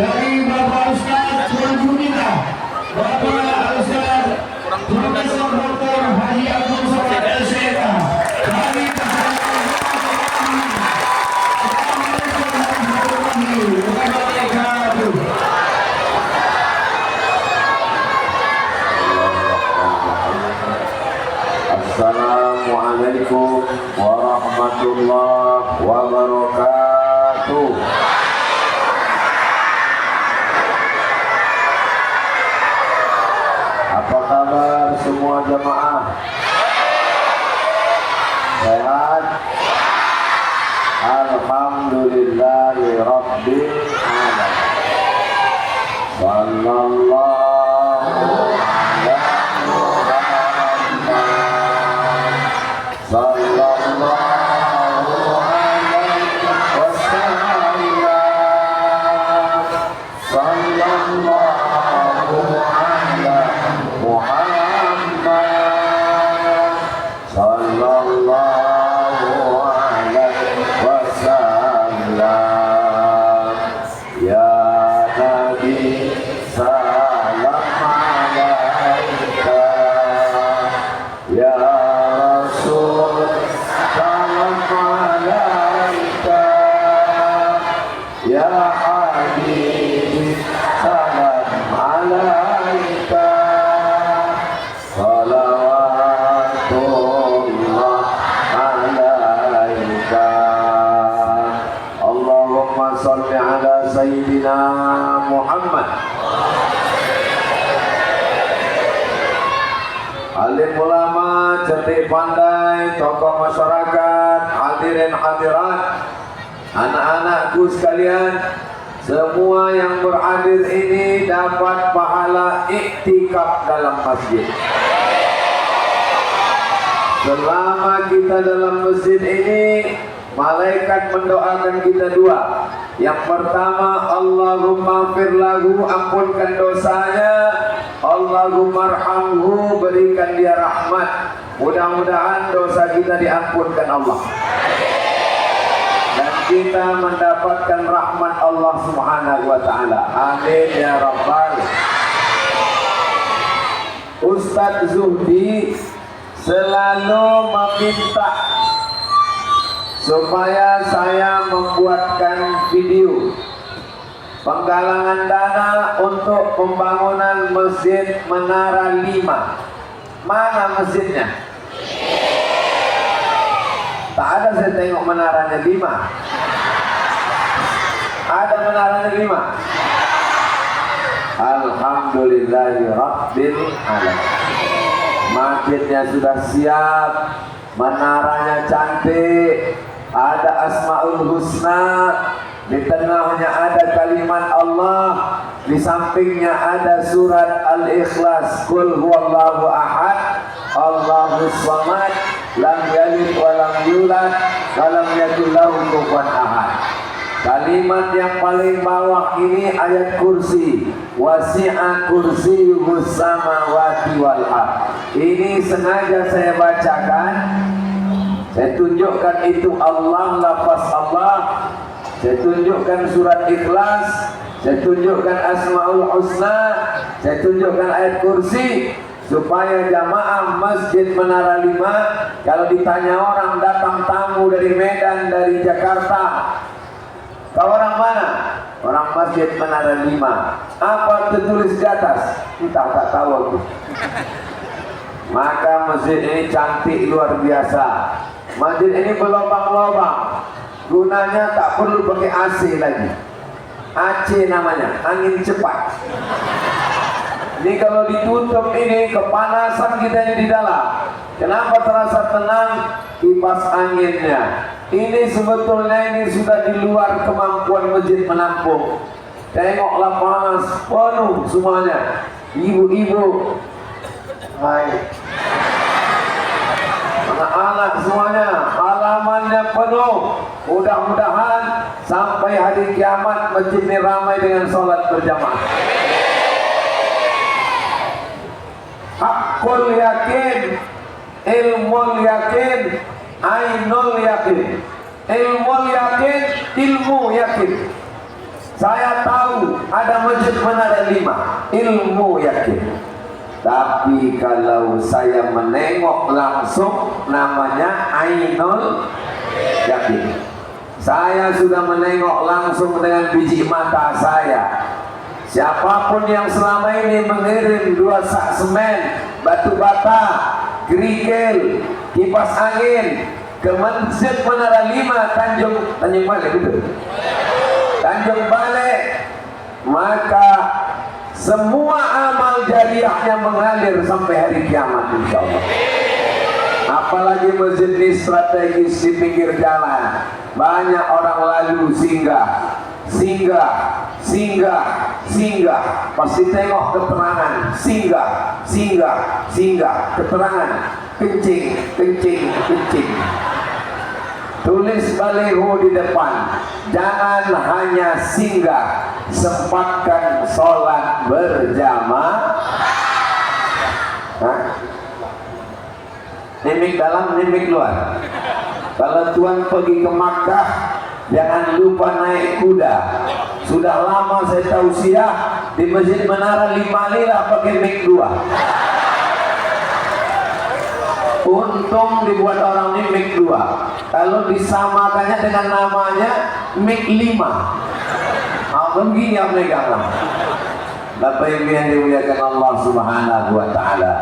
dari Bapak Ustaz Kulbunita, Bapak Ustaz Profesor Dr. Haji Abdul Somad SK. Kami Assalamualaikum warahmatullahi wabarakatuh. Apa kabar semua jemaah? Sehat? Alhamdulillahi rabbil alamin. Sallallahu ala Muhammad sallallahu alaihi wasallam. Sallallahu ala Muhammad sallallahu alaihi wasallam. Ya Nabi salam alaika, ya Rasul salam alaika, ya Habib salam alaika. Salawatullah alaika. Allahumma salli ala Sayyidina Muhammad. Alim ulama, cerdik pandai, tokoh masyarakat, hadirin hadirat, anak-anakku sekalian, semua yang berhadir ini dapat pahala iktikaf dalam masjid. Selama kita dalam masjid ini, malaikat mendoakan kita dua. Yang pertama, Allahumma firlahu, ampunkan dosanya. Allahumma arhamhu, berikan dia rahmat. Mudah-mudahan dosa kita diampunkan Allah, dan kita mendapatkan rahmat Allah Subhanahu wa ta'ala. Amin ya rabbal. Ustadz Zuhdi selalu meminta supaya saya membuatkan video penggalangan dana untuk pembangunan Masjid Menara 5. Mana masjidnya? Tak ada, saya tengok menaranya 5. Ada menaranya 5. Alhamdulillahi rabbil alamin. Masjidnya sudah siap, menaranya cantik, ada Asmaul Husna, di tengahnya ada kalimat Allah, di sampingnya ada surat Al-Ikhlas, Qul huwallahu ahad, Allahus samad, lam yalid wa lam yulad wa lam yakul lahu kufuwan ahad. Kalimat yang paling bawah ini ayat kursi, wasi'a kursiyuhus samawati wal ardh. Ini sengaja saya bacakan, saya tunjukkan itu Allah, lafaz Allah, saya tunjukkan surat Ikhlas, saya tunjukkan Asmaul Husna, saya tunjukkan ayat kursi, supaya jamaah Masjid Menara 5, kalau ditanya orang datang tamu dari Medan, dari Jakarta, kau orang mana? Orang Masjid Menara 5. Apa tertulis di atas? Entah, tak tahu aku. Maka masjid ini cantik luar biasa. Masjid ini berlobang-lobang. Gunanya tak perlu pakai AC lagi. AC namanya, angin cepat. Ini kalau ditutup ini, kepanasan kita ini di dalam. Kenapa terasa tenang? Kipas anginnya. Ini sebetulnya ini sudah di luar kemampuan masjid menampung. Tengoklah panas, penuh semuanya. Ibu-ibu, hai, anak-anak semuanya, halamannya penuh. Mudah-mudahan sampai hari kiamat masjid ini ramai dengan sholat berjamaah. Hakul yakin, ilmul yakin, ainul yakin. Ilmu yakin, ilmu yakin. Saya tahu ada Masjid Menara 5, ilmu yakin. Tapi kalau saya menengok langsung, namanya ainul yakin. Saya sudah menengok langsung dengan biji mata saya. Siapapun yang selama ini mengirim 2 sak semen, batu bata, kerikil, kipas angin ke Masjid Menara 5 Tanjung Balai, betul? Tanjung Balai, maka semua amal jariahnya mengalir sampai hari kiamat insyaallah. Apalagi masjid ini strategis di pinggir jalan, banyak orang lalu singgah, pasti tengok keterangan, singgah, keterangan, kencing. Tulis baliho di depan, jangan hanya singgah, sempatkan sholat berjamaah. Nimik dalam, nimik luar. Kalau tuan pergi ke Makkah, jangan lupa naik kuda. Sudah lama saya tausiah di Masjid Menara 5 lira pakai mik 2. Untung dibuat orang ini mik 2. Kalau disamakannya dengan namanya mik 5. Begini yang megang. Bapak Ibu yang dimuliakan Allah Subhanahu wa taala.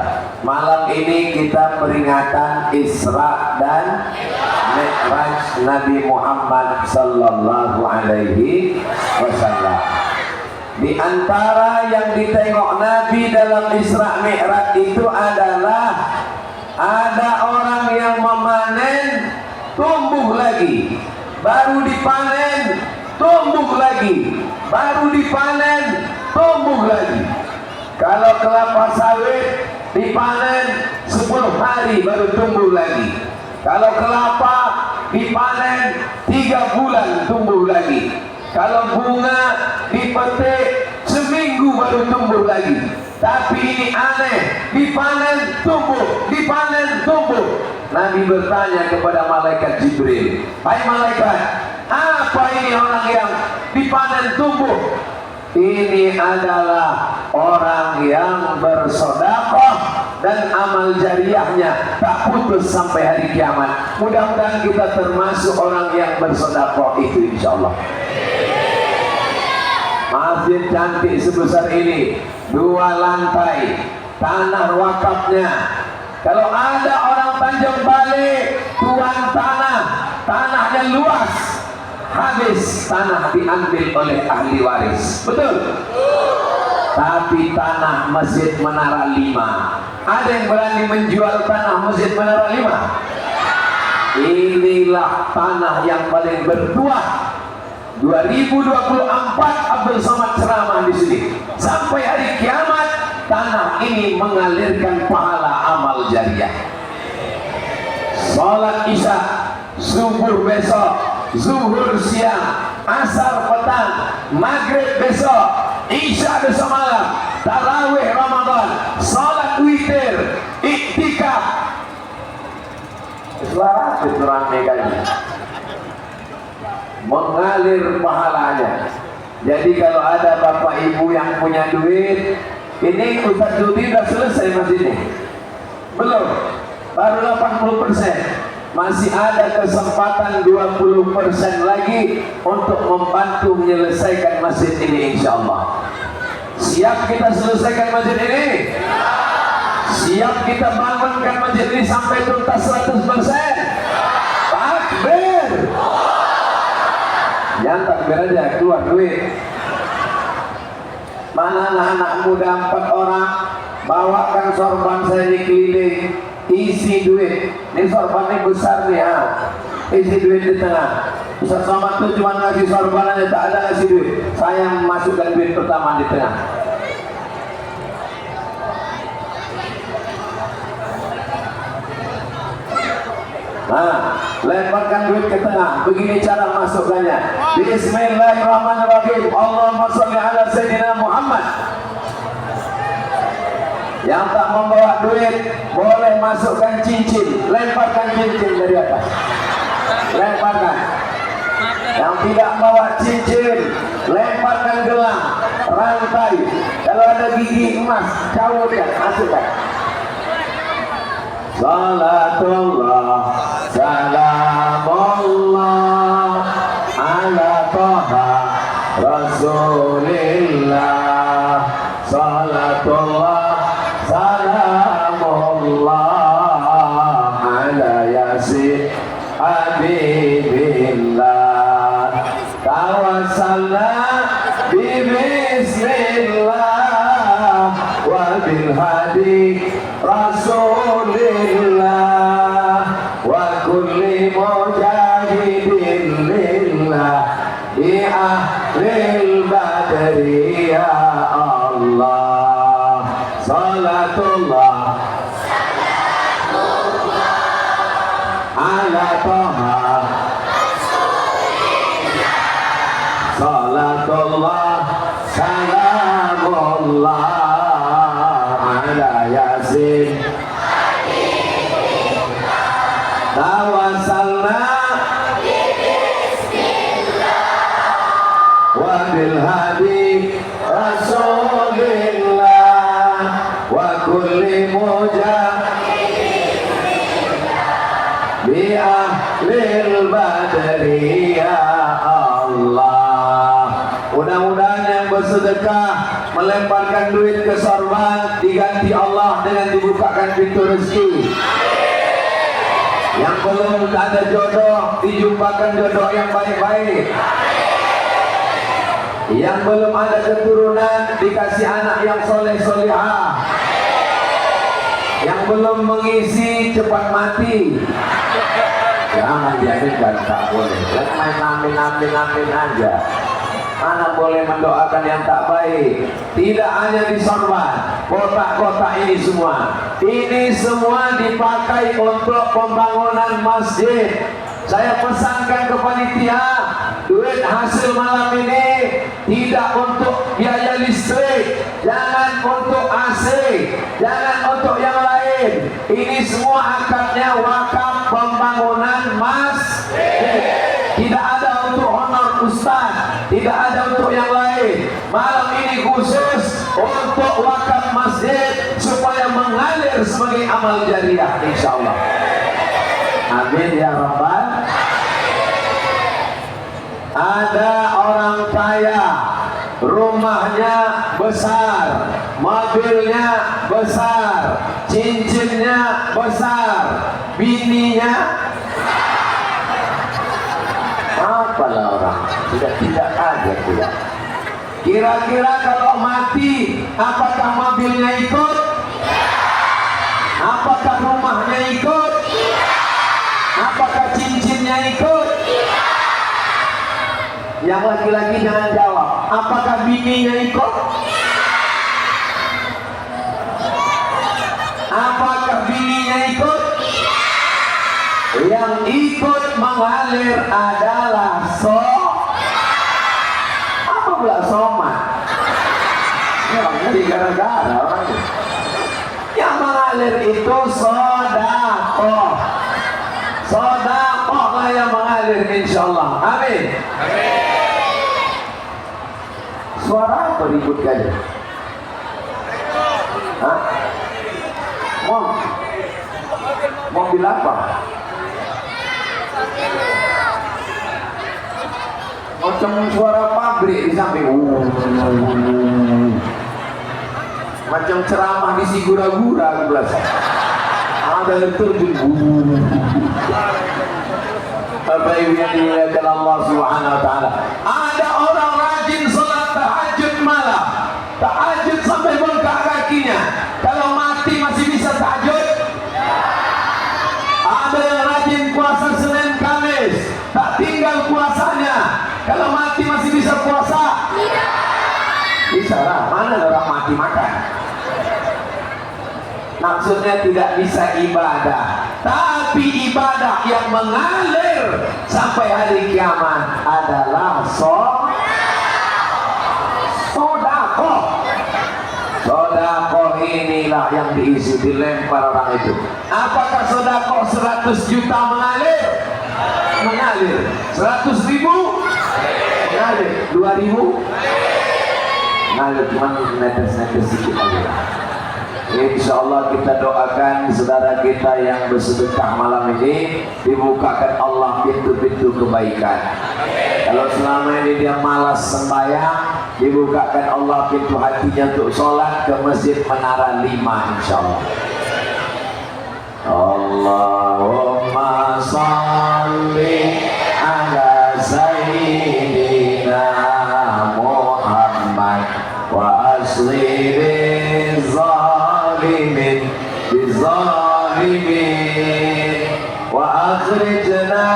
Malam ini kita peringatan Isra dan Mi'raj Nabi Muhammad sallallahu alaihi wasallam. Di antara yang ditengok Nabi dalam Isra Mi'raj itu adalah ada orang yang memanen tumbuh lagi, baru dipanen tumbuh lagi, baru dipanen tumbuh lagi. Kalau kelapa sawit dipanen 10 hari baru tumbuh lagi. Kalau kelapa dipanen 3 bulan tumbuh lagi. Kalau bunga dipetik seminggu baru tumbuh lagi. Tapi ini aneh, dipanen tumbuh, dipanen tumbuh. Nabi bertanya kepada malaikat Jibril, "Hai malaikat, apa ini orang yang dipanen tumbuh?" Ini adalah orang yang bersedekah dan amal jariahnya tak putus sampai hari kiamat. Mudah-mudahan kita termasuk orang yang bersedekah itu insyaallah. Masjid cantik sebesar ini, 2 lantai, tanah wakafnya. Kalau ada orang Tanjung Balai tuan tanah, tanahnya luas, habis tanah diambil oleh ahli waris, betul? Tapi tanah Masjid Menara 5, ada yang berani menjual tanah Masjid Menara 5? Inilah tanah yang paling bertuah. 2024 Abdul Somad ceramah di sini. Sampai hari kiamat tanah ini mengalirkan pahala amal jariah. Salat Isya, subuh besok, zuhur siang, asar petang, maghrib besok, Isya besok malam, tarawih Ramadan, salat witir, iktikaf. Suara aturan meganya mengalir pahalanya. Jadi kalau ada bapak ibu yang punya duit, ini Ustaz Judi sudah selesai masjid ini? Belum, baru 80%. Masih ada kesempatan 20% lagi untuk membantu menyelesaikan masjid ini insyaallah. Siap kita selesaikan masjid ini? Siap kita bangunkan masjid ini sampai tuntas 100%? Takbir! Jangan takbir aja, keluar duit. Mana anak-anak muda 4 orang, bawakan sorban saya di keliling, isi duit. Ini sorban ini besar nih, isi duit di tengah. Ustaz Somad tuh cuma ngasih sorban aja, tak ada ngasih duit. Saya masukkan duit pertama di tengah. Lemparkan duit ke tengah. Begini cara masukkannya. Bismillahirrahmanirrahim. Allahumma sholli ala Sayyidina Muhammad. Yang tak membawa duit boleh masukkan cincin. Lemparkan cincin dari atas. Lemparkan. Yang tidak bawa cincin, lemparkan gelang, rantai. Kalau ada gigi emas, cawurkan, masukkan. Salatullah, salamullah ala Taha Rasulillah. Salatullah, salamullah ala Yasin Habibillah. Tawassalna bismillah wa bil hadi Rasulillah wa kulli mujahidin lillah di ahlil badri ya Allah. Salatullah ala Taha Salatullah salamullah ala Yasin Tawassalna wa bil hadi Rasulillah wa kulli mujahidin bi ahlil badri ya Allah. Mudah-mudahan yang bersedekah melemparkan duit ke sorban diganti Allah dengan dibukakan pintu rezeki. Yang belum ada jodoh dijumpakan jodoh yang baik-baik. Yang belum ada keturunan dikasih anak yang soleh-solehah. Yang belum mengisi cepat mati. Jangan diaminkan, tak boleh. Jangan main amin aja. Mana boleh mendoakan yang tak baik. Tidak hanya di sorban, kotak-kotak ini semua. Ini semua dipakai untuk pembangunan masjid. Saya pesankan ke panitia, duit hasil malam ini tidak untuk biaya listrik, jangan untuk AC, jangan untuk yang lain. Ini semua akadnya wakaf pembangunan masjid. Tidak ada untuk honor ustaz, tidak ada untuk yang lain. Malam ini khusus untuk wakaf masjid supaya mengalir sebagai amal jariah, insyaallah. Amin ya rabbal. Ada orang kaya, rumahnya besar, mobilnya besar, cincinnya besar, bininya apalah orang tidak ada tidak. Kira-kira kalau mati, apakah mobilnya ikut? Apakah rumahnya ikut? Apakah cincinnya ikut? Yang laki-laki jangan jawab. Apakah bininya ikut? Apakah bininya ikut? Yang ikut mengalir adalah apa pula somat? Jadi gara-gara orangnya. Yang mengalir itu sodakoh. Sodakoh lah yang mengalir, insyaallah. Amin. Suara apa ribut kali? Hah? Mobil apa? Macam suara pabrik di samping. Macam ceramah di Sigura-gura kebelas. Ada yang terjun. Bapak Ibu yang dimuliakan Allah Subhanahu wa taala. Ada orang rajin salat tahajud malam. Tahajud sampai bengkak kakinya. Kalau mati masih bisa tahajud? Ada yang rajin puasa Senin Kamis, tak tinggal puasanya. Kalau mati masih bisa puasa? Bisa lah, mana orang mati makan? Maksudnya tidak bisa ibadah, tapi ibadah yang mengalir sampai hari kiamat adalah sodakoh. Sodakoh inilah yang diisi, dilempar orang itu. Apakah sodakoh 100 juta mengalir? Mengalir. 100.000? Mengalir. 2000 ngalir cuman netes-netes sedikit aja. Insya Allah kita doakan saudara kita yang bersedekah malam ini dibukakan Allah pintu-pintu kebaikan. Kalau selama ini dia malas sembahyang, dibukakan Allah pintu hatinya untuk sholat ke masjid Menara 5 insya Allah. Allahumma salli ala sayyidina Muhammad wa asli بالظالمين وأخرجنا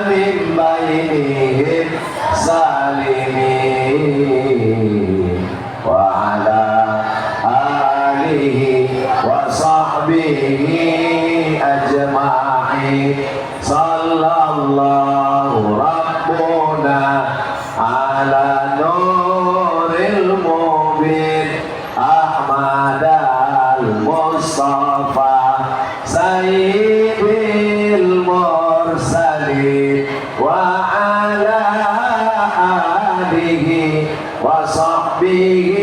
من بينهم سالمين وعلى آله وصحبه أجمعين صلى الله ربنا على نور المبين أحمد المصطفى سيد المرسلين وعلى آله وصحبه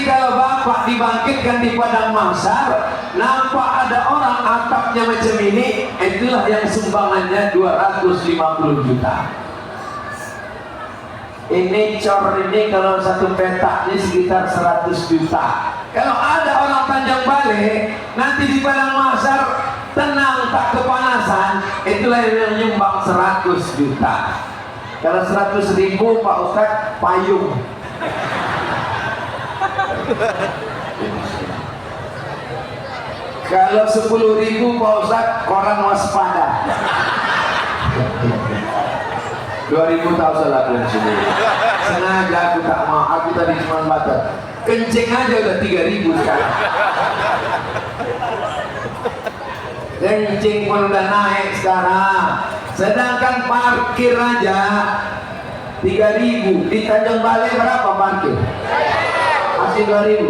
Kalau bapak dibangkitkan di padang mahsyar, nampak ada orang atapnya macam ini, itulah yang sumbangannya 250 juta. Ini cor ini kalau satu petak ini sekitar 100 juta. Kalau ada orang Tanjung Balai nanti di padang mahsyar tenang tak kepanasan, itulah yang nyumbang 100 juta. Kalau 100.000 Pak Ustadz payung. Kalau 10.000 Pak Ustadz koran waspada. 2000 tahu salah sendiri. Sengaja aku tak mau, aku tadi cuma batas. Kencing aja udah 3.000 sekarang. Kencing pun udah naik sekarang. Sedangkan parkir aja 3.000. Di Tanjung Balai berapa parkir? Masih 2.000.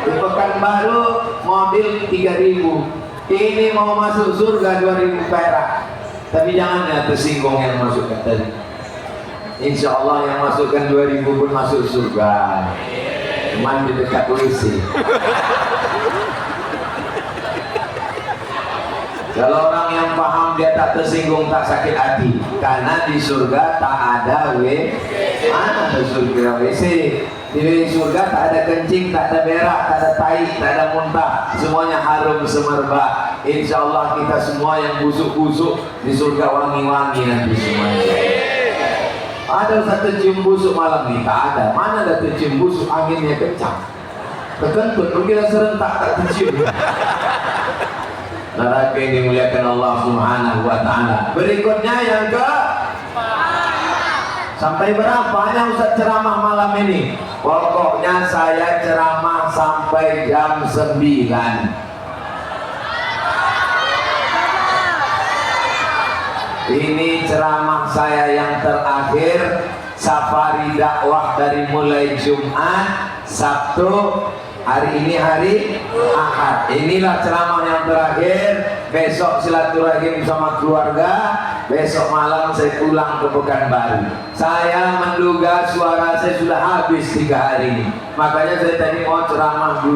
Di Pekanbaru mobil 3.000. Ini mau masuk surga 2.000 perak. Tapi jangan ya tersinggung yang masukkan tadi. Insya Allah yang masukkan 2.000 pun masuk surga. Cuman di dekat WC. Kalau orang yang paham dia tak tersinggung, tak sakit hati. Karena di surga tak ada mana ada surga WC. Di surga tak ada kencing, tak ada berak, tak ada tai, tak ada muntah. Semuanya harum semerbak. Insya Allah kita semua yang busuk-busuk di surga wangi-wangi nanti semuanya. Ada satu cium busuk malam ini? Tak ada. Mana ada tercium busuk, anginnya kencang. Terkentut, kita serentak tak tercium. Neraka yang dimuliakan Allah Subhanahu wa Ta'ala. Berikutnya yang ke sampai berapa yang Ustaz ceramah malam ini? Pokoknya saya ceramah sampai jam 9. Ini ceramah saya yang terakhir. Safari dakwah dari mulai Jumat, Sabtu, hari ini hari Ahad. Inilah ceramah yang terakhir. Besok silaturahim sama keluarga. Besok malam saya pulang ke Pekanbaru. Saya menduga suara saya sudah habis 3 hari ini. Makanya saya tadi mau ceramah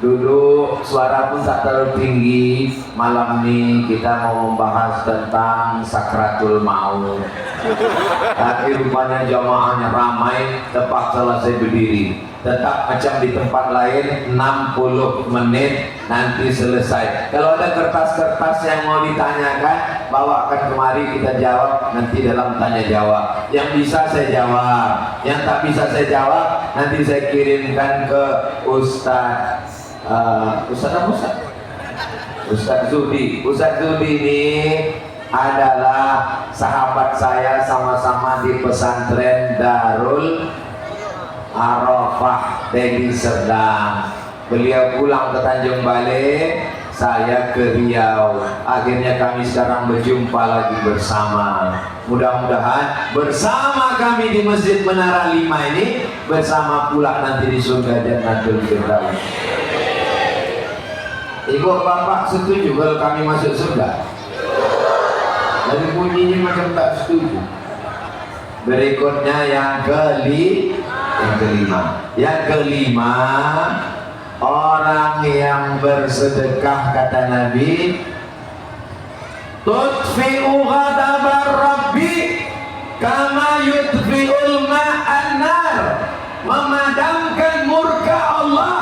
duduk, suara pun tak terlalu tinggi. Malam ini kita mau membahas tentang sakratul maut. Tapi rupanya jamaahnya ramai, terpaksa saya berdiri. Tetap macam di tempat lain 60 menit nanti selesai. Kalau ada kertas-kertas yang mau ditanyakan, bawakan kemari, kita jawab nanti dalam tanya jawab. Yang bisa saya jawab, yang tak bisa saya jawab nanti saya kirimkan ke Ustaz Zudi. Ustaz Zudi ini adalah sahabat saya, sama-sama di pesantren Darul Arafah Deli Serdang. Beliau pulang ke Tanjung Balai, saya ke Riau. Akhirnya kami sekarang berjumpa lagi bersama. Mudah-mudahan bersama kami di Masjid Menara 5 ini, bersama pula nanti di surga Jannatul Firdaus. Ibu bapak setuju kalau kami masuk surga? Dari bunyinya macam tak setuju. Berikutnya yang kelima. Yang kelima, orang yang bersedekah, kata Nabi, tudfi'u ghadabar rabbi kama yudfi'ul ma'an nar, memadamkan murka Allah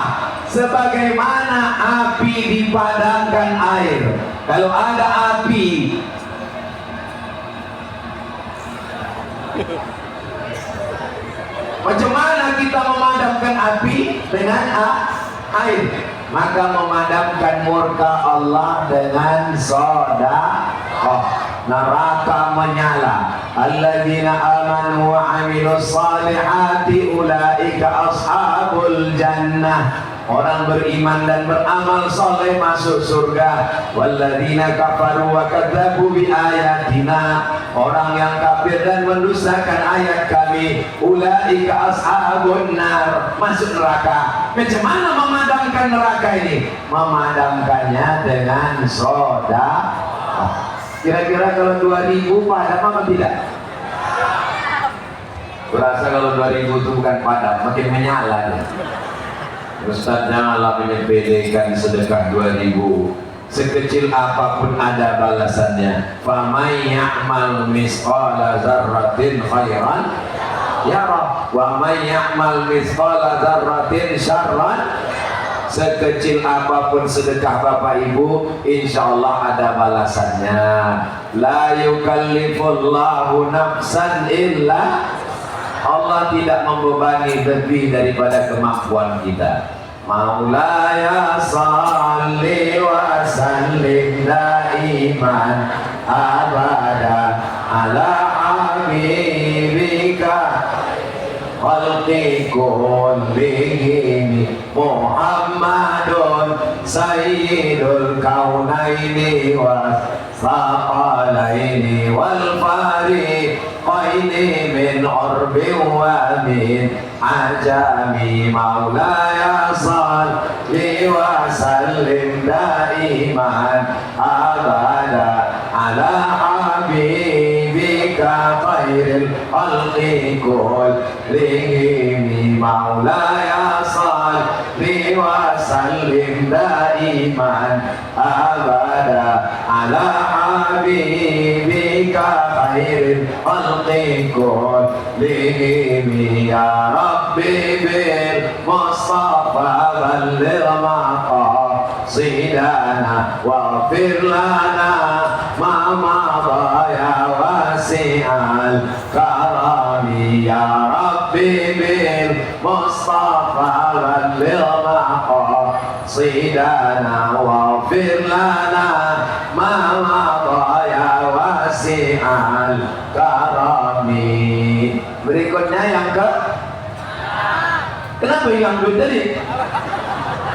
sebagaimana api dipadamkan air. Kalau ada api, macam mana kita memadamkan api? Dengan air. Maka memadamkan murka Allah dengan sedekah. Neraka menyala. Alladzina amanu wa amilus salihati ulaika ashabul jannah. Orang beriman dan beramal soleh masuk surga. Walladzina kafaru wa kadzabu bi ayatina. Orang yang kafir dan mendustakan ayat kami, ulaika ashabun nar, masuk neraka. Macam mana memadamkan neraka ini? Memadamkannya dengan sedekah. Kira-kira kalau 2000 padam apa tidak? Berasa kalau 2000 itu bukan padam, makin menyala nih. Ustaz janganlah menyepelekan sedekah 2000. Sekecil apapun ada balasannya. Famay ya'mal misqala dzarratin khairan yarah wa may ya'mal misqala dzarratin syarran. Sekecil apapun sedekah Bapak Ibu, insya Allah ada balasannya. La yukallifullahu nafsan illa, Allah tidak membebani lebih daripada kemampuan kita. Maulaya salli wa sallim daiman abada ala habibika khalqi kullihim Muhammadun sayyidul kaunaini wa thaqalaini wal fariqaini min urbi wa min ajami. Maulaya salli wa sallim daiman abada ala habibika khairil khalqi kullihim. Maulaya salli wa sallim daiman abada ala habibika khairil khalqi kullihim. Ya Rabbi bil Mustafa balligh maqasidana waghfir lana ma madha ya wasi'al karami. Ya Rabbi bil Mustafa balligh maqasidana waghfir lana ma madha ya wasi'al karami. Berikutnya yang ke, kenapa hilang duit tadi?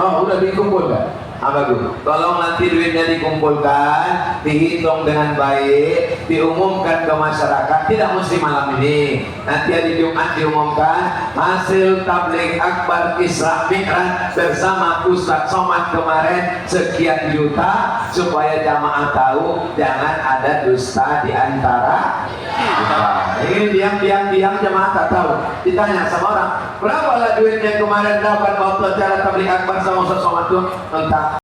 Oh, udah dikumpulkan. Bagus. Tolong nanti duitnya dikumpulkan, dihitung dengan baik, diumumkan ke masyarakat. Tidak mesti malam ini. Nanti hari Jumat diumumkan hasil tabligh akbar Isra Mi'raj bersama Ustadz Somad kemarin sekian juta, supaya jamaah tahu jangan ada dusta di antara kita. Ini diam jemaah tak tahu. Ditanya sama orang, berapa lah duitnya kemarin dapat waktu acara tabligh akbar sama Ustadz Somad tuh? Entah.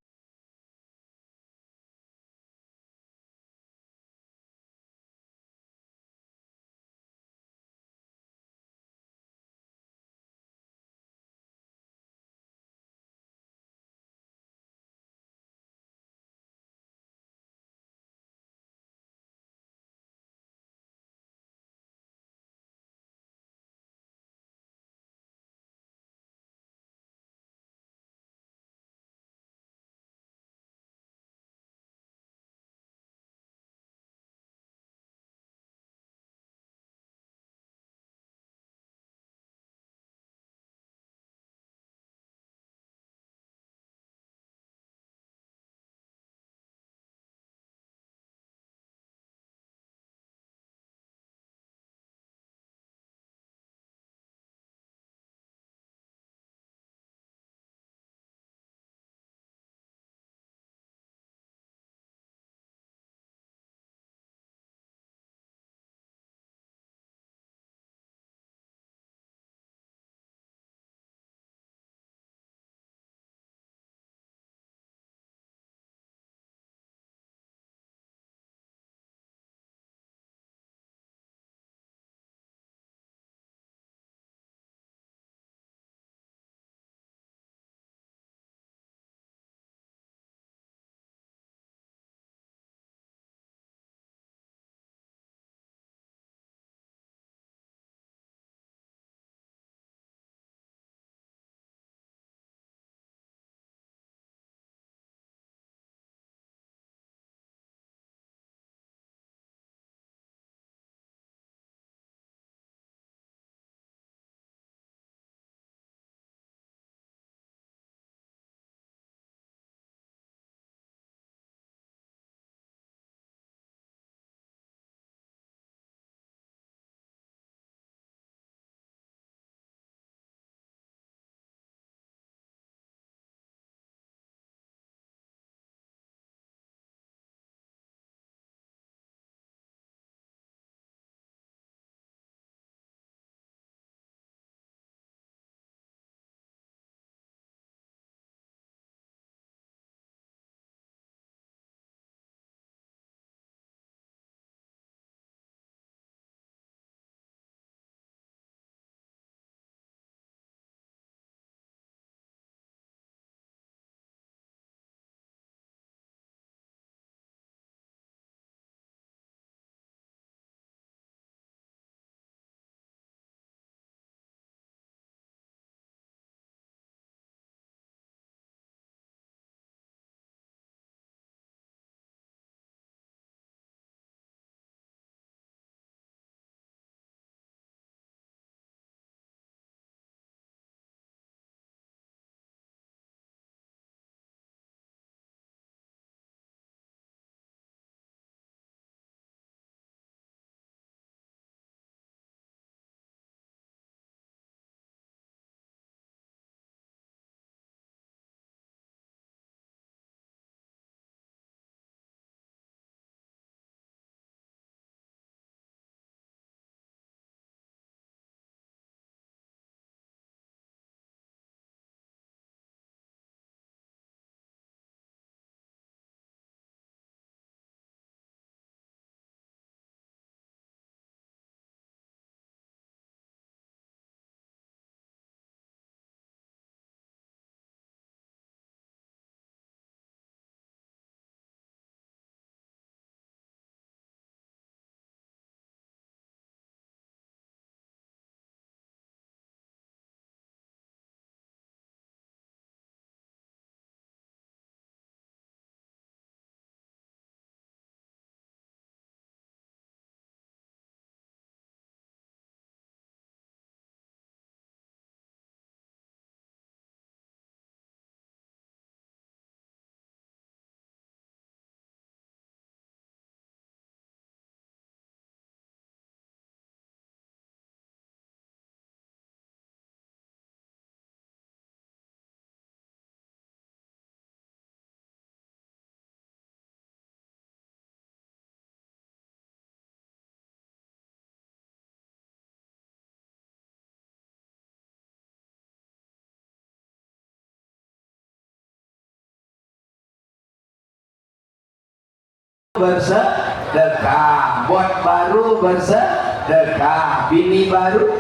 bersedekah, bot baru bersedekah, bini baru.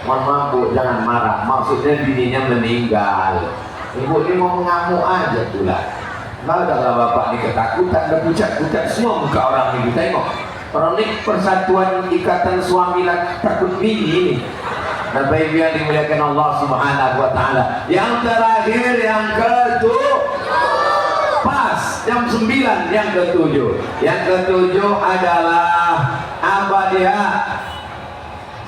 Mohon maaf Bu, jangan marah. Maksudnya bininya meninggal. Ibu ini mau mengamuk aja pula. Kalau dalam bapak ini ketakutan, dan pucat-pucat semua muka orang ini. Tengok, orang ini persatuan ikatan suami laki takut bini ini. Dan baik yang dimuliakan Allah Subhanahu wa Ta'ala. Yang terakhir, yang ketujuh, pas jam 9, yang ketujuh. Yang ketujuh adalah apa dia?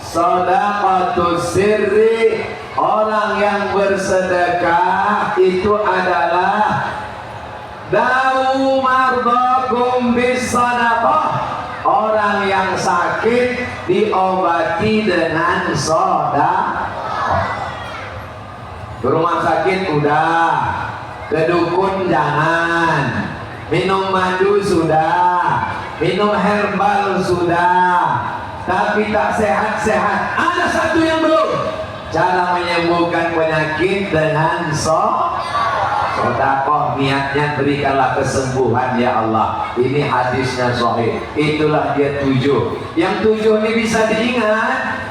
Shadaqatus sirri. Orang yang bersedekah itu adalah da'u mardakum bisadaqah. Orang yang sakit diobati dengan sedekah. Ke rumah sakit udah, ke dukun jangan, minum madu sudah, minum herbal sudah, tapi tak sehat-sehat. Ada satu yang belum, cara menyembuhkan penyakit dengan sedekah. Niatnya berikanlah kesembuhan ya Allah. Ini hadisnya sahih. Itulah dia 7. Yang 7 ini bisa diingat.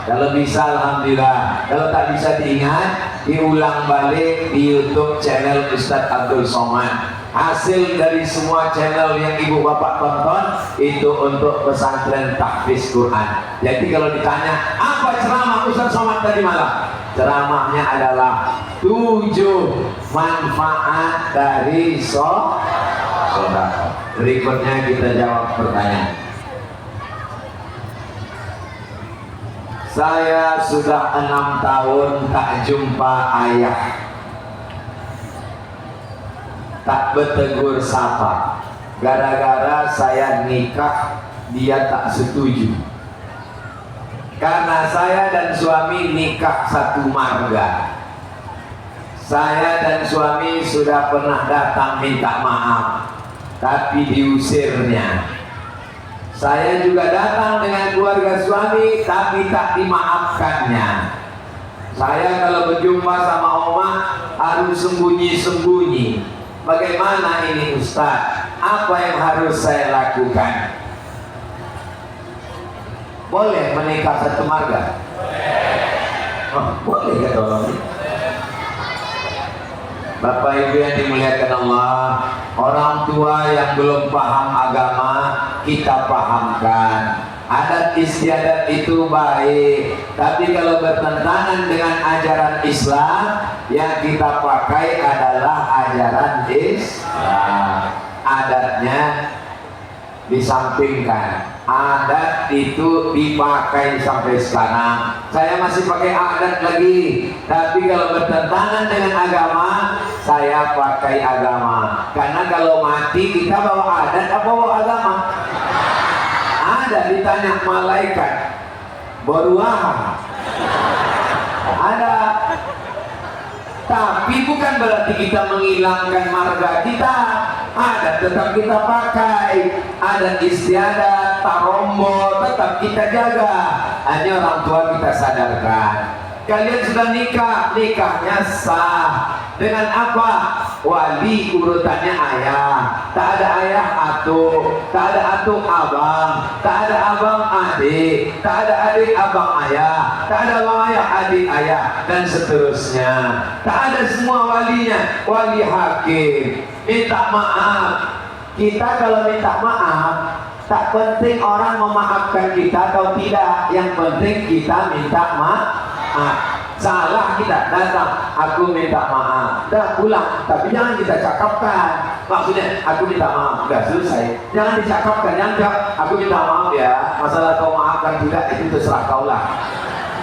Kalau bisa alhamdulillah. Kalau tak bisa diingat, diulang balik di YouTube channel Ustadz Abdul Somad. Hasil dari semua channel yang ibu bapak tonton itu untuk pesantren tahfiz Quran. Jadi kalau ditanya apa ceramah Ustadz Somad tadi malam, ceramahnya adalah 7 manfaat dari sedekah. Berikutnya kita jawab pertanyaan. Saya sudah 6 tahun tak jumpa ayah, tak bertegur sapa. Gara-gara saya nikah, dia tak setuju. Karena saya dan suami nikah satu marga. Saya dan suami sudah pernah datang minta maaf, tapi diusirnya. Saya juga datang dengan keluarga suami, tapi tak dimaafkannya. Saya kalau berjumpa sama Oma harus sembunyi-sembunyi. Bagaimana ini Ustaz? Apa yang harus saya lakukan? Boleh menikah satu marga? Oh, boleh ya tolong. Bapak Ibu yang dimuliakan Allah, orang tua yang belum paham agama kita pahamkan. Adat istiadat itu baik, tapi kalau bertentangan dengan ajaran Islam, yang kita pakai adalah ajaran Islam. Adatnya disampingkan. Adat itu dipakai sampai sekarang. Saya masih pakai adat lagi, tapi kalau bertentangan dengan agama, saya pakai agama. Karena kalau mati kita bawa adat apa bawa agama? Ada, ditanya malaikat beruang. Ada. Tapi bukan berarti kita menghilangkan marga kita. Adat tetap kita pakai, adat istiadat, tarombo tetap kita jaga. Hanya orang tua kita sadarkan. Kalian sudah nikah, nikahnya sah. Dengan apa? Wali urutannya ayah. Tak ada ayah atuk, tak ada atuk abang, tak ada abang adik, tak ada adik abang ayah, tak ada abang ayah adik ayah, dan seterusnya. Tak ada semua walinya. Wali hakim minta maaf. Kita kalau minta maaf, tak penting orang memaafkan kita atau tidak. Yang penting kita minta maaf. Salah kita datang, aku minta maaf, dah pulang, tapi jangan kita cakapkan. Maksudnya aku minta maaf, udah selesai. Jangan dicakapkan, jangan aku minta maaf ya, masalah kau maafkan tidak itu terserah kau lah.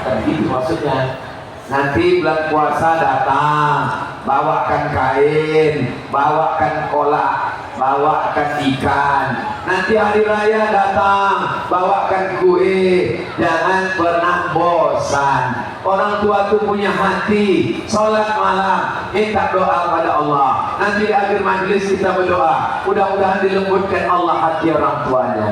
Dan itu maksudnya. Nanti bulan puasa datang, bawakan kain, bawakan kolak, bawakan ikan. Nanti hari raya datang, bawakan kue. Jangan pernah bosan. Orang tua itu punya hati, sholat malam, minta doa pada Allah. Nanti di akhir majlis kita berdoa, mudah-mudahan dilembutkan Allah hati orang tuanya.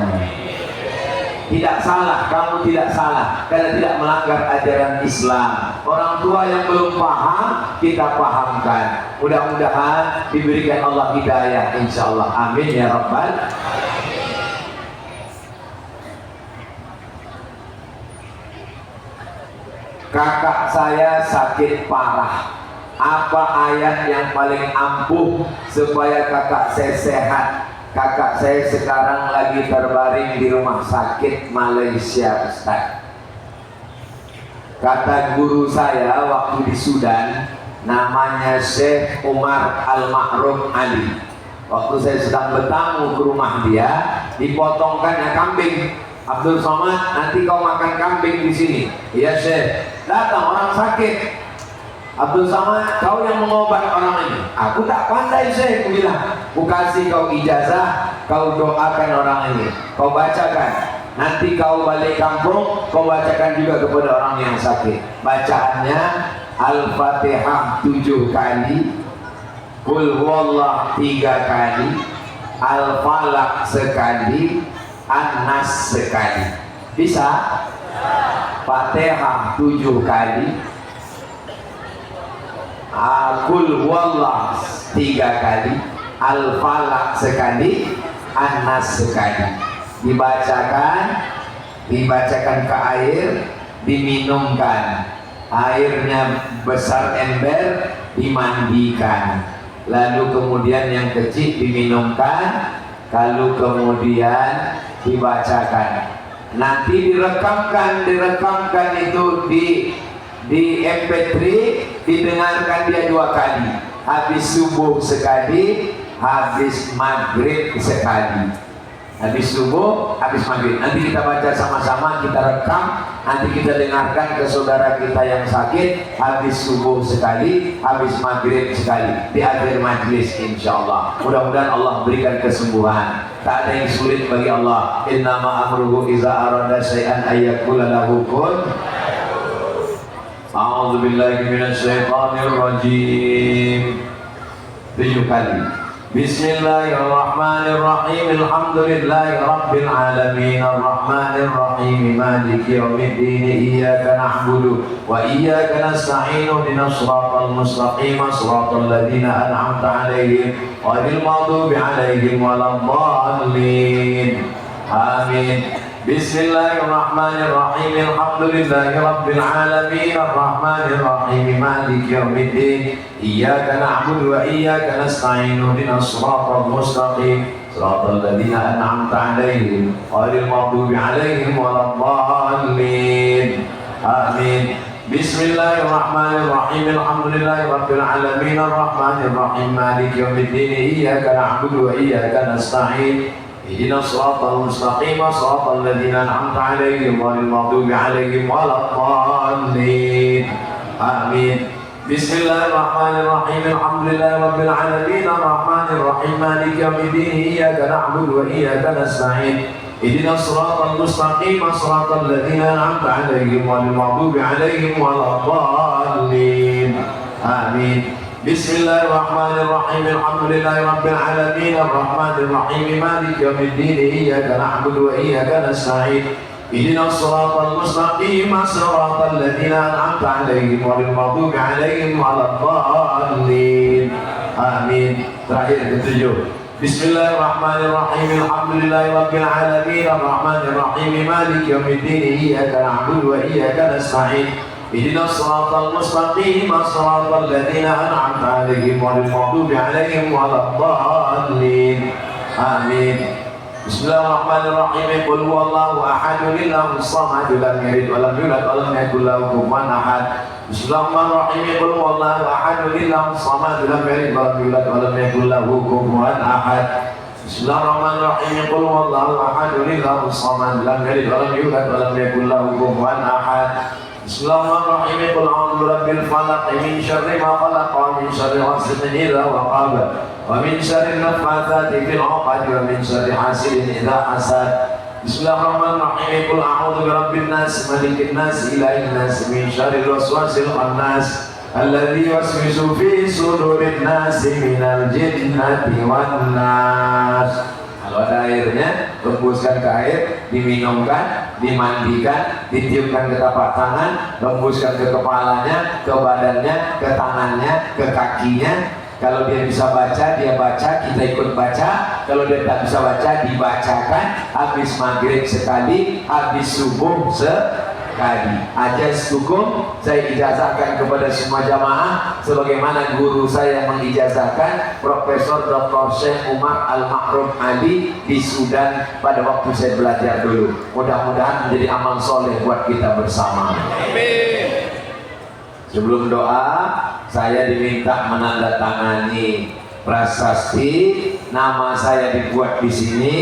tidak salah, kamu tidak salah karena tidak melanggar ajaran Islam. Orang tua yang belum paham kita pahamkan. Mudah-mudahan diberikan Allah hidayah insyaallah. Amin ya rabbal. Kakak saya sakit parah. Apa ayat yang paling ampuh supaya kakak saya sehat? Kakak saya sekarang lagi terbaring di rumah sakit Malaysia, Ustaz. Kata guru saya waktu di Sudan, namanya Syekh Umar Al-Ma'ruf Ali. Waktu saya sedang bertamu ke rumah dia, dipotongkannya kambing. Abdul Somad, nanti kau makan kambing di sini. Iya Syekh. Datang orang sakit. Abdul Somad, kau yang mengobat orang ini. Aku tak pandai Syekh, aku bilang. Aku kasih kau ijazah, kau doakan orang ini. Kau bacakan. Nanti kau balik kampung, kau bacakan juga kepada orang yang sakit. Bacaannya Al-Fatihah 7 kali, Qul Huwallah 3 kali, Al-Falaq sekali, An-Nas sekali. Bisa? Fatihah 7 kali, Qul Huwallah 3 kali, Al-Falaq sekali, An-Nas sekali. Dibacakan ke air, diminumkan. Airnya besar ember, dimandikan. Lalu kemudian yang kecil diminumkan, lalu kemudian dibacakan. Nanti direkamkan itu di MP3, didengarkan dia 2 kali. Habis subuh sekali, habis maghrib sekali. Habis subuh, habis maghrib. Nanti kita baca sama-sama, kita rekam, nanti kita dengarkan ke saudara kita yang sakit. Habis subuh sekali, habis maghrib sekali. Di akhir majlis insyaallah. Mudah-mudahan Allah berikan kesembuhan. Tak ada yang sulit bagi Allah. Innama amruhu iza arada syai'an ayyakula lahu kun. A'udzu billahi minasyaitonir rajim. 7 kali. Bismillahirrahmanirrahim. Alhamdulillahi rabbil alamin. Arrahmanirrahim. Maliki yaumiddin. Iyyaka na'budu wa iyyaka nasta'in. Ihdinas siratal mustaqim. Siratal ladzina an'amta 'alaihim ghairil maghdubi 'alaihim waladdallin. Amin. Bismillahirrahmanirrahim. Alhamdulillahi rabbil alamin. Arrahmanirrahim. Maliki yaumiddin. Iyyaka na'budu wa iyyaka nasta'in. Ihdinas siratal mustaqim. Siratal ladzina an'amta 'alaihim ghairil maghdubi 'alaihim waladdallin. Amin. Bismillahirrahmanirrahim. Alhamdulillahi rabbil alamin. Arrahmanirrahim. Maliki yaumiddin. Iyyaka na'budu wa iyyaka nasta'in. Ihdinas siratal mustaqim. Siratal ladzina an'amta 'alaihim ghairil maghdubi 'alaihim waladdallin. Amin. Bismillahirrahmanirrahim. Alhamdulillahi rabbil alamin. Arrahmanirrahim. Maliki yaumiddin. Iyyaka na'budu wa iyyaka nasta'in. Ihdinas siratal mustaqim. Siratal ladzina an'amta 'alaihim ghairil maghdubi 'alaihim waladdallin. Amin. Bismillahirrahmanirrahim. Alhamdulillahi rabbil alamin. Arrahmanirrahim. Maliki yaumiddin. Iyyaka na'budu wa iyyaka nasta'in. Ihdinas siratal mustaqim. Siratal ladzina an'amta 'alaihim ghairil maghdubi 'alaihim waladdallin. Amin. Terakhir ketujuh. Bismillahirrahmanirrahim. Alhamdulillahi rabbil alamin. Arrahmanirrahim. Maliki yaumiddin. Iyyaka na'budu wa iyyaka nasta'in. Ihdinas siratal mustaqim. Siratal ladzina an'amta 'alaihim ghairil maghdubi 'alaihim waladdallin. Amin. Bismillahirrahmanirrahim. Qul huwallahu ahad. Allahus samad. Lam yalid wa lam yulad wa lam yakul lahu kufuwan ahad. Bismillahirrahmanirrahim. Qul huwallahu ahad. Allahus samad. Lam yalid wa lam yulad wa lam yakul lahu kufuwan ahad. Bismillahirrahmanirrahim. Qul huwallahu ahad. Allahus samad. Lam yalid wa lam yulad wa lam yakul lahu kufuwan ahad. Bismillahirrahmanirrahim. Qul a'udzu birabbil falaq min syarri ma khalaq wa min syarri ghasiqin idza waqab wa min syarri naffatsati fil 'uqad wa min syarri hasidin idza hasad. Bismillahirrahmanirrahim. Qul a'udzu birabbin nas malikin nas ilahin nas min syarril waswasil khannas alladzi yuwaswisu fi sudurin nas minal jinnati wan nas. Kalau ada airnya hembuskan ke air, diminumkan, dimandikan, ditiupkan ke telapak tangan, hembuskan ke kepalanya, ke badannya, ke tangannya, ke kakinya. Kalau dia bisa baca, dia baca, kita ikut baca. Kalau dia tak bisa baca, dibacakan. Habis maghrib sekali, habis subuh sekali. Ajas hukum saya ijazahkan kepada semua jamaah sebagaimana guru saya mengijazahkan Profesor Dr. Syekh Umar Al-Mahrum Ali di Sudan pada waktu saya belajar dulu. Mudah-mudahan menjadi amal soleh buat kita bersama. Amin. Sebelum doa, saya diminta menandatangani prasasti, nama saya dibuat di sini.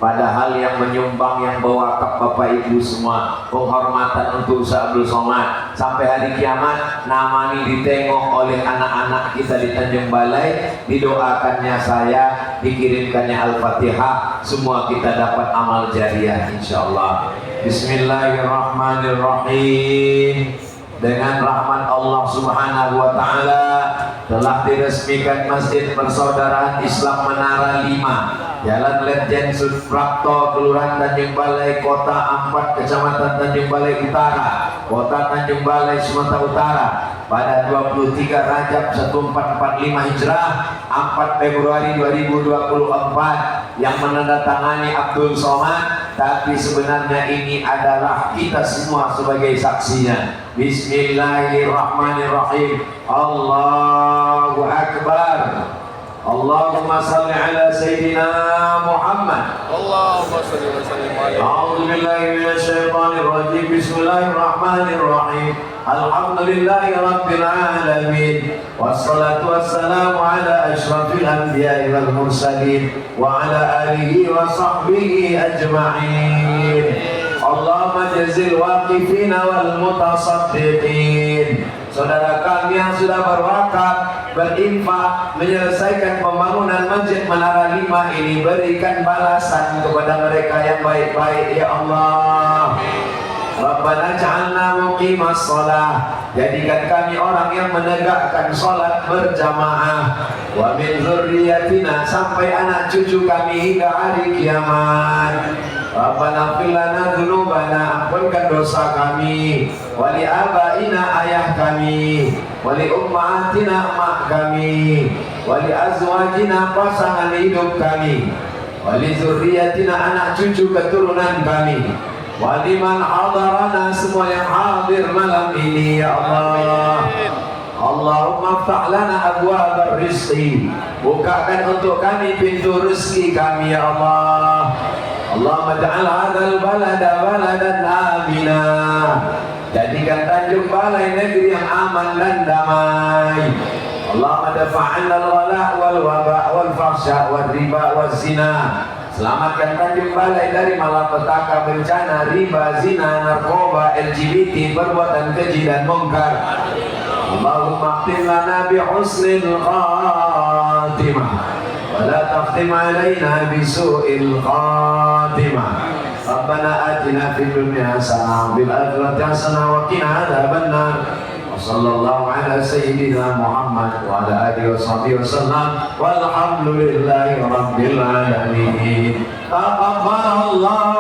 Padahal yang menyumbang, yang bawa wakaf Bapak Ibu semua, penghormatan untuk Ustaz Abdul Somad. Sampai hari kiamat, nama ini ditengok oleh anak-anak kita di Tanjung Balai, didoakannya saya, dikirimkannya Al-Fatihah, semua kita dapat amal jariah insyaallah. Bismillahirrahmanirrahim. Dengan rahmat Allah Subhanahu wa taala telah diresmikan Masjid Persaudaraan Islam Menara 5, Jalan Letjen Suprapto, Kelurahan Tanjung Balai, Kota Ampat, Kecamatan Tanjung Balai Utara, Kota Tanjung Balai, Sumatera Utara, pada 23 Rajab 1445 Hijrah, 4 Februari 2024, yang menandatangani Abdul Somad, tapi sebenarnya ini adalah kita semua sebagai saksinya. Bismillahirrahmanirrahim. Allahu Akbar. Allahumma salli ala Sayyidina Muhammad. Allahumma salli wa sallim alaihi. A'udzu billahi minasy syaithanir rajim. Bismillahirrahmanirrahim. Alhamdulillahi rabbil alamin. Wassalatu wassalamu ala asyrafil anbiya'i wal mursalin wa ala alihi wa sahbihi ajma'in. Allahumma jazil waqifina wal mutasaddiqin. Saudara kami yang sudah berwakaf, berinfak, menyelesaikan pembangunan Masjid Menara 5 ini, berikan balasan kepada mereka yang baik-baik ya Allah. Rabbana ja'alna muqimas shalah, jadikan kami orang yang menegakkan salat berjamaah. Wa min dzurriyyatina, sampai anak cucu kami hingga hari kiamat. Rabbana ighfir lana dzunubana, ampunkan dosa kami. Wa li abaina, ayah kami. Wa li ummahatina, emak kami. Wa li azwajina, pasangan hidup kami. Wa li dzurriyyatina, anak cucu keturunan kami. Wa liman hadarana, semua yang hadir malam ini ya Allah. Allahumma ftah lana abwaab rizqi, bukakan untuk kami pintu rezeki kami ya Allah. Allahumma ja'al hadzal balada baladan amina, jadikan Tanjung Balai negeri yang aman dan damai. Allahumma dafa'anna al-ghala' wal waba' wal fahsya' wal riba wal zina, selamatkan Tanjung Balai dari malapetaka, bencana, riba, zina, narkoba, LGBT, perbuatan keji dan mungkar. Allahumma khtim lana bi husnil khatimah wa la takhtim alaina bi su'il khatimah. Rabbana atina fid dunya hasanah wa fil akhirati hasanah wa qina adzabannar. Sallallahu ala sayyidina Muhammad wa ala alihi wa sahbihi wasallam walhamdulillahi rabbil alamin. Taqabbalallahu